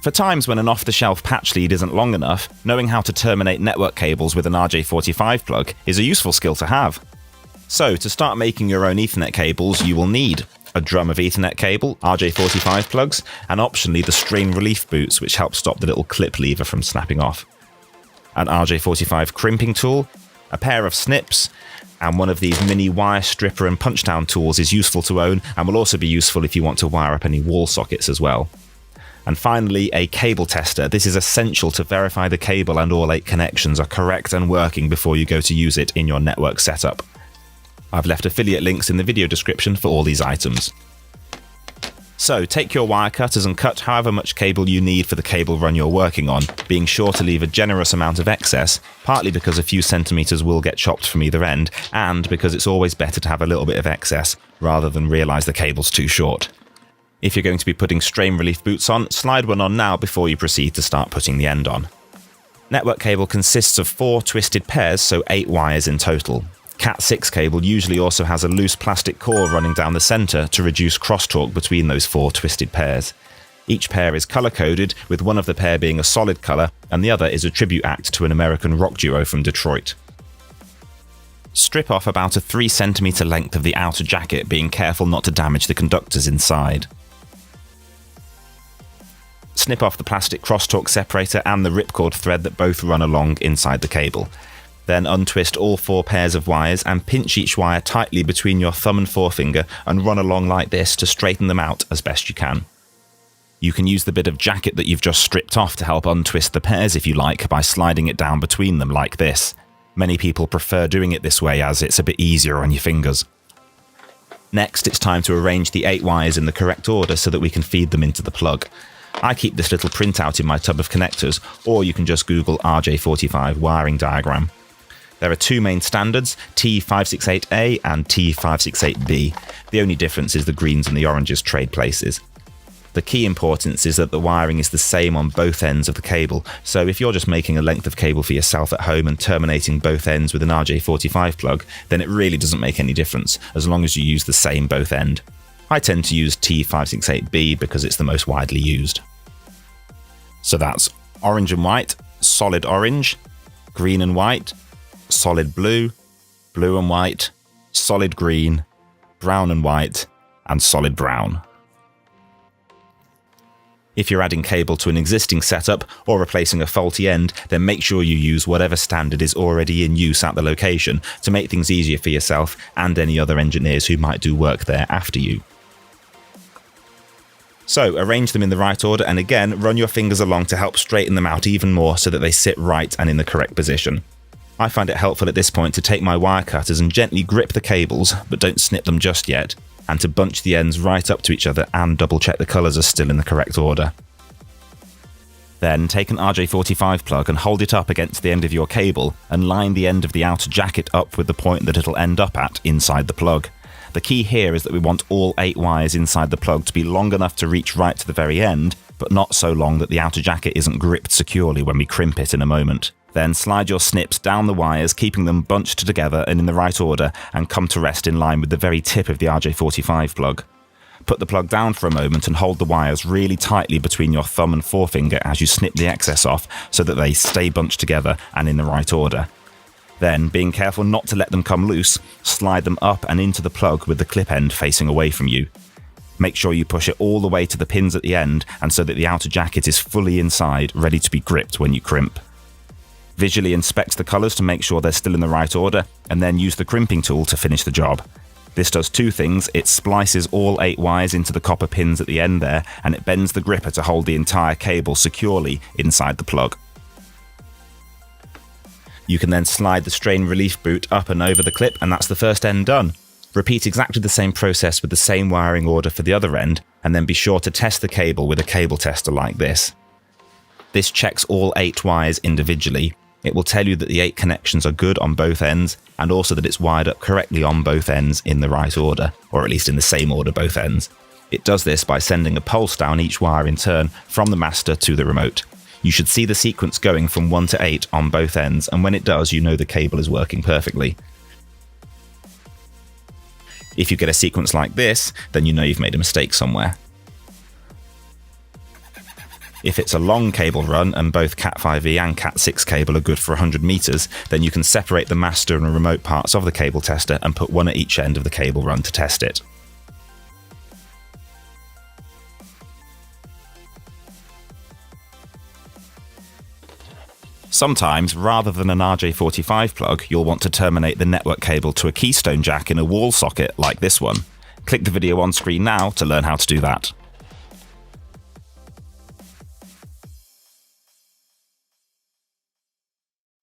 For times when an off-the-shelf patch lead isn't long enough, knowing how to terminate network cables with an RJ45 plug is a useful skill to have. So, to start making your own Ethernet cables, you will need a drum of Ethernet cable, RJ45 plugs, and optionally the strain relief boots, which help stop the little clip lever from snapping off. An RJ45 crimping tool, a pair of snips, and one of these mini wire stripper and punch-down tools is useful to own and will also be useful if you want to wire up any wall sockets as well. And finally, a cable tester. This is essential to verify the cable and all 8 connections are correct and working before you go to use it in your network setup. I've left affiliate links in the video description for all these items. So, take your wire cutters and cut however much cable you need for the cable run you're working on, being sure to leave a generous amount of excess, partly because a few centimetres will get chopped from either end, and because it's always better to have a little bit of excess, rather than realise the cable's too short. If you're going to be putting strain relief boots on, slide one on now before you proceed to start putting the end on. Network cable consists of 4 twisted pairs, so 8 wires in total. Cat6 cable usually also has a loose plastic core running down the centre to reduce crosstalk between those 4 twisted pairs. Each pair is colour-coded, with one of the pair being a solid colour and the other is a tribute act to an American rock duo from Detroit. Strip off about a 3 cm length of the outer jacket, being careful not to damage the conductors inside. Snip off the plastic crosstalk separator and the ripcord thread that both run along inside the cable. Then untwist all 4 pairs of wires and pinch each wire tightly between your thumb and forefinger and run along like this to straighten them out as best you can. You can use the bit of jacket that you've just stripped off to help untwist the pairs if you like by sliding it down between them like this. Many people prefer doing it this way as it's a bit easier on your fingers. Next, it's time to arrange the 8 wires in the correct order so that we can feed them into the plug. I keep this little printout in my tub of connectors, or you can just Google RJ45 wiring diagram. There are 2 main standards, T568A and T568B. The only difference is the greens and the oranges trade places. The key importance is that the wiring is the same on both ends of the cable, so if you're just making a length of cable for yourself at home and terminating both ends with an RJ45 plug, then it really doesn't make any difference, as long as you use the same both end. I tend to use T568B because it's the most widely used. So that's orange and white, solid orange, green and white, solid blue, blue and white, solid green, brown and white, and solid brown. If you're adding cable to an existing setup or replacing a faulty end, then make sure you use whatever standard is already in use at the location to make things easier for yourself and any other engineers who might do work there after you. So arrange them in the right order and again run your fingers along to help straighten them out even more so that they sit right and in the correct position. I find it helpful at this point to take my wire cutters and gently grip the cables, but don't snip them just yet, and to bunch the ends right up to each other and double check the colours are still in the correct order. Then take an RJ45 plug and hold it up against the end of your cable and line the end of the outer jacket up with the point that it'll end up at inside the plug. The key here is that we want all 8 wires inside the plug to be long enough to reach right to the very end, but not so long that the outer jacket isn't gripped securely when we crimp it in a moment. Then slide your snips down the wires, keeping them bunched together and in the right order, and come to rest in line with the very tip of the RJ45 plug. Put the plug down for a moment and hold the wires really tightly between your thumb and forefinger as you snip the excess off so that they stay bunched together and in the right order. Then, being careful not to let them come loose, slide them up and into the plug with the clip end facing away from you. Make sure you push it all the way to the pins at the end and so that the outer jacket is fully inside, ready to be gripped when you crimp. Visually inspect the colours to make sure they're still in the right order, and then use the crimping tool to finish the job. This does 2 things. It splices all 8 wires into the copper pins at the end there, and it bends the gripper to hold the entire cable securely inside the plug. You can then slide the strain relief boot up and over the clip, and that's the first end done. Repeat exactly the same process with the same wiring order for the other end, and then be sure to test the cable with a cable tester like this. This checks all 8 wires individually. It will tell you that the 8 connections are good on both ends, and also that it's wired up correctly on both ends in the right order, or at least in the same order both ends. It does this by sending a pulse down each wire in turn from the master to the remote. You should see the sequence going from 1 to 8 on both ends, and when it does, you know the cable is working perfectly. If you get a sequence like this, then you know you've made a mistake somewhere. If it's a long cable run and both Cat5e and Cat6 cable are good for 100 meters, then you can separate the master and remote parts of the cable tester and put one at each end of the cable run to test it. Sometimes, rather than an RJ45 plug, you'll want to terminate the network cable to a keystone jack in a wall socket like this one. Click the video on screen now to learn how to do that.